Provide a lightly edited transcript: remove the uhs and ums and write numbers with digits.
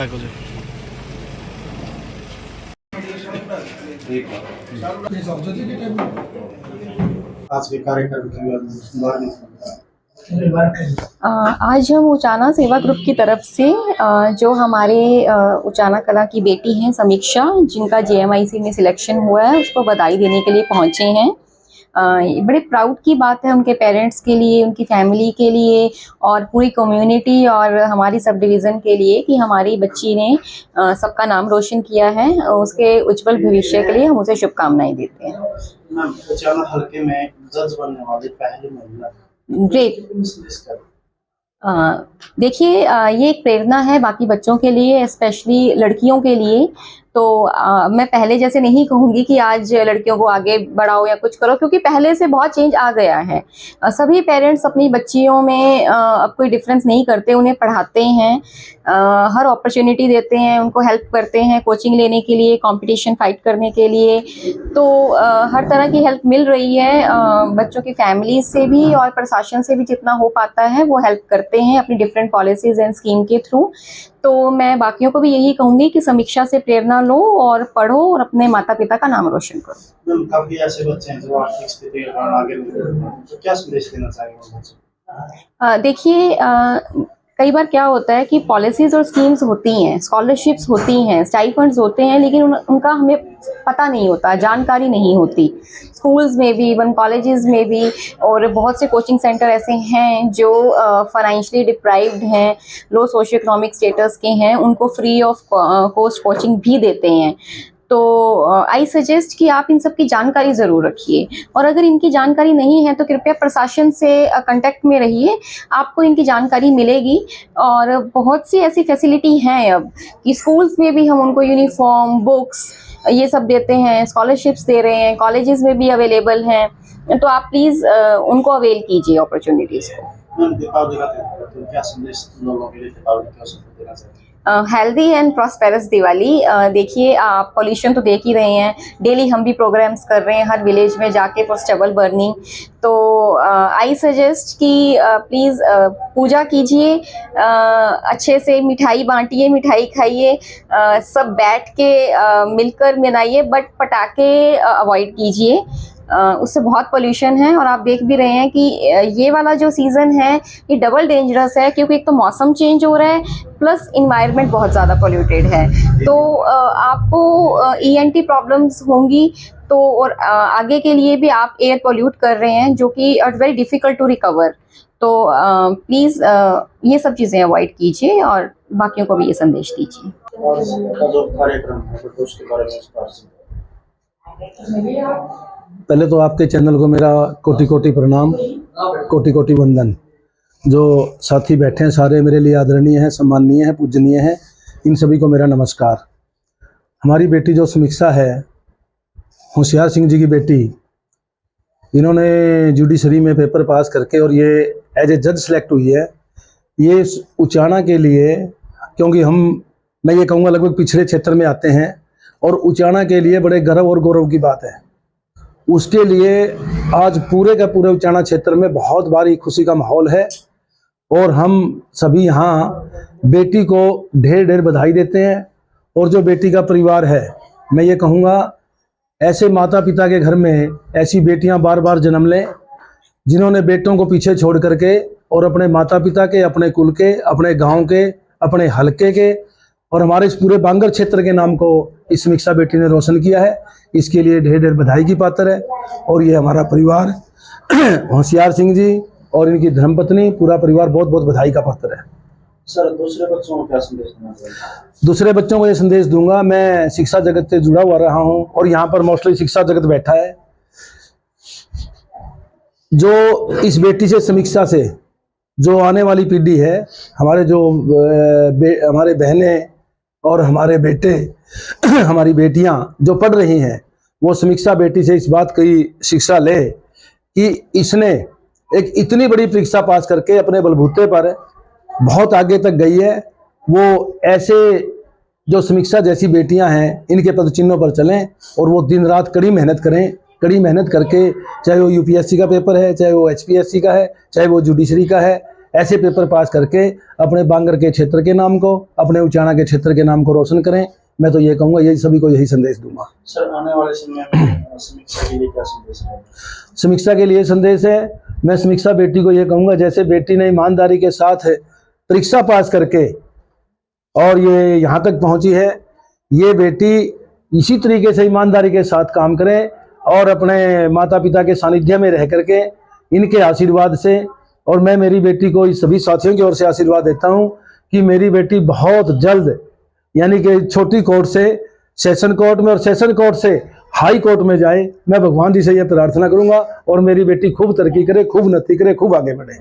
आज के कार्यक्रम की आज हम उचाना सेवा ग्रुप की तरफ से जो हमारे उचाना कला की बेटी हैं समीक्षा, जिनका JMIC में सिलेक्शन हुआ है, उसको बधाई देने के लिए पहुंचे हैं। बड़े प्राउड की बात है उनके पेरेंट्स के लिए, उनकी फैमिली के लिए और पूरी कम्युनिटी और हमारी सब डिवीज़न के लिए कि हमारी बच्ची ने सबका नाम रोशन किया है। उसके उज्जवल भविष्य के लिए हम उसे शुभकामनाएं देते हैं। मैम, उचाना हल्के में जज बनने वाली पहली महिला। ग्रेट। देखिए, ये एक प्रेरणा है बाकी बच्चों के लिए, स्पेशली लड़कियों के लिए। तो मैं पहले जैसे नहीं कहूँगी कि आज लड़कियों को आगे बढ़ाओ या कुछ करो, क्योंकि पहले से बहुत चेंज आ गया है। सभी पेरेंट्स अपनी बच्चियों में अब कोई डिफरेंस नहीं करते, उन्हें पढ़ाते हैं, हर अपॉर्चुनिटी देते हैं, उनको हेल्प करते हैं कोचिंग लेने के लिए, कंपटीशन फाइट करने के लिए। तो हर तरह की हेल्प मिल रही है, बच्चों की फैमिली से भी और प्रशासन से भी जितना हो पाता है वो हेल्प करते हैं अपनी डिफरेंट पॉलिसीज एंड स्कीम के थ्रू। तो मैं बाकियों को भी यही कहूँगी कि समीक्षा से प्रेरणा लो और पढ़ो और अपने माता पिता का नाम रोशन करो। मैम, काफी ऐसे बच्चे हैं जो आर्थिक स्थिति के कारण आगे नहीं बढ़ रहे, तो क्या संदेश देना चाहेंगे? देखिए, कई बार क्या होता है कि पॉलिसीज और स्कीम्स होती हैं, स्कॉलरशिप्स होती हैं, स्टाइपेंड्स होते हैं, लेकिन उनका हमें पता नहीं होता, जानकारी नहीं होती। स्कूल्स में भी, इवन कॉलेजेस में भी, और बहुत से कोचिंग सेंटर ऐसे हैं जो फाइनेंशियली डिप्राइव्ड हैं, लो सोशियो इकोनॉमिक स्टेटस के हैं, उनको फ्री ऑफ कॉस्ट कोचिंग भी देते हैं। तो आई सजेस्ट कि आप इन सब की जानकारी ज़रूर रखिए, और अगर इनकी जानकारी नहीं है तो कृपया प्रशासन से कांटेक्ट में रहिए, आपको इनकी जानकारी मिलेगी। और बहुत सी ऐसी फैसिलिटी हैं अब कि स्कूल्स में भी हम उनको यूनिफॉर्म, बुक्स, ये सब देते हैं, स्कॉलरशिप्स दे रहे हैं, कॉलेजेस में भी अवेलेबल हैं। तो आप प्लीज़ उनको अवेल कीजिए अपॉर्चुनिटीज़ को। मैम, दीपावली का त्योहार है, तो क्या संदेश लोगों के लिए दीपावली के अवसर पर देना चाहिए? Healthy and prosperous Diwali. देखिए, आप पोल्यूशन तो देख ही रहे हैं, डेली हम भी प्रोग्राम्स कर रहे हैं हर विलेज में जाके फॉर स्टबल बर्निंग। तो आई सजेस्ट कि प्लीज़ पूजा कीजिए, अच्छे से मिठाई बांटिए, मिठाई खाइए, सब बैठ के मिलकर मनाइए, बट पटाखे अवॉइड कीजिए, उससे बहुत पोल्यूशन है। और आप देख भी रहे हैं कि ये वाला जो सीज़न है ये डबल डेंजरस है, क्योंकि एक तो मौसम चेंज हो रहा है प्लस इन्वायरमेंट बहुत ज़्यादा पोल्यूटेड है। तो आपको ENT प्रॉब्लम्स होंगी। तो और आगे के लिए भी आप एयर पोल्यूट कर रहे हैं, जो कि it's very difficult to recover. तो प्लीज़ ये सब चीज़ें अवॉइड कीजिए और बाकियों को भी ये संदेश दीजिए। और जो कार्यक्रम है तो उसके बारे में विस्तार से। पहले तो आपके चैनल को मेरा कोटि कोटि प्रणाम, कोटि कोटि वंदन। जो साथी बैठे हैं सारे मेरे लिए आदरणीय हैं, सम्माननीय हैं, पूजनीय हैं, इन सभी को मेरा नमस्कार। हमारी बेटी जो समीक्षा है, होशियार सिंह जी की बेटी, इन्होंने जुडिशरी में पेपर पास करके और ये एज ए जज सेलेक्ट हुई है। ये उचाना के लिए, क्योंकि मैं ये कहूँगा लगभग पिछड़े क्षेत्र में आते हैं, और उचाना के लिए बड़े गर्व और गौरव की बात है। उसके लिए आज पूरे का पूरे उचाना क्षेत्र में बहुत भारी खुशी का माहौल है, और हम सभी यहाँ बेटी को ढेर ढेर बधाई देते हैं। और जो बेटी का परिवार है, मैं ये कहूँगा ऐसे माता पिता के घर में ऐसी बेटियाँ बार बार जन्म लें, जिन्होंने बेटों को पीछे छोड़ करके और अपने माता पिता के, अपने कुल के, अपने गाँव के, अपने हलके के और हमारे इस पूरे बांगर क्षेत्र के नाम को इस समीक्षा बेटी ने रोशन किया है। इसके लिए ढेर ढेर बधाई की पात्र है। और ये हमारा परिवार होशियार सिंह जी और इनकी धर्मपत्नी, पूरा परिवार बहुत बहुत बधाई का पात्र है। सर, दूसरे बच्चों को क्या संदेश देना चाहिए? दूसरे बच्चों को ये संदेश दूंगा, मैं शिक्षा जगत से जुड़ा हुआ रहा हूँ और यहाँ पर मोस्टली शिक्षा जगत बैठा है। जो इस बेटी से, समीक्षा से, जो आने वाली पीढ़ी है, हमारे जो हमारे बहनें और हमारे बेटे, हमारी बेटियां जो पढ़ रही हैं, वो समीक्षा बेटी से इस बात की शिक्षा ले कि इसने एक इतनी बड़ी परीक्षा पास करके अपने बलबूते पर बहुत आगे तक गई है। वो ऐसे जो समीक्षा जैसी बेटियां हैं, इनके पद चिन्हों पर चलें और वो दिन रात कड़ी मेहनत करें। कड़ी मेहनत करके, चाहे वो UPSC का पेपर है, चाहे वो HPSC का है, चाहे वो जुडिशरी का है, ऐसे पेपर पास करके अपने बांगर के क्षेत्र के नाम को, अपने उचाना के क्षेत्र के नाम को रोशन करें। मैं तो ये कहूँगा, यही सभी को यही संदेश दूंगा। सर, आने वाले समय में समीक्षा के लिए क्या संदेश है? समीक्षा के लिए संदेश है, मैं समीक्षा बेटी को ये कहूँगा, जैसे बेटी ने ईमानदारी के साथ परीक्षा पास करके और ये यहाँ तक पहुँची है, ये बेटी इसी तरीके से ईमानदारी के साथ काम करे और अपने माता पिता के सानिध्य में रह करके इनके आशीर्वाद से, और मैं मेरी बेटी को इस सभी साथियों की ओर से आशीर्वाद देता हूँ कि मेरी बेटी बहुत जल्द, यानी कि छोटी कोर्ट से सेशन कोर्ट में और सेशन कोर्ट से हाई कोर्ट में जाए। मैं भगवान जी से यह प्रार्थना करूंगा और मेरी बेटी खूब तरक्की करे, खूब उन्नति करे, खूब आगे बढ़े।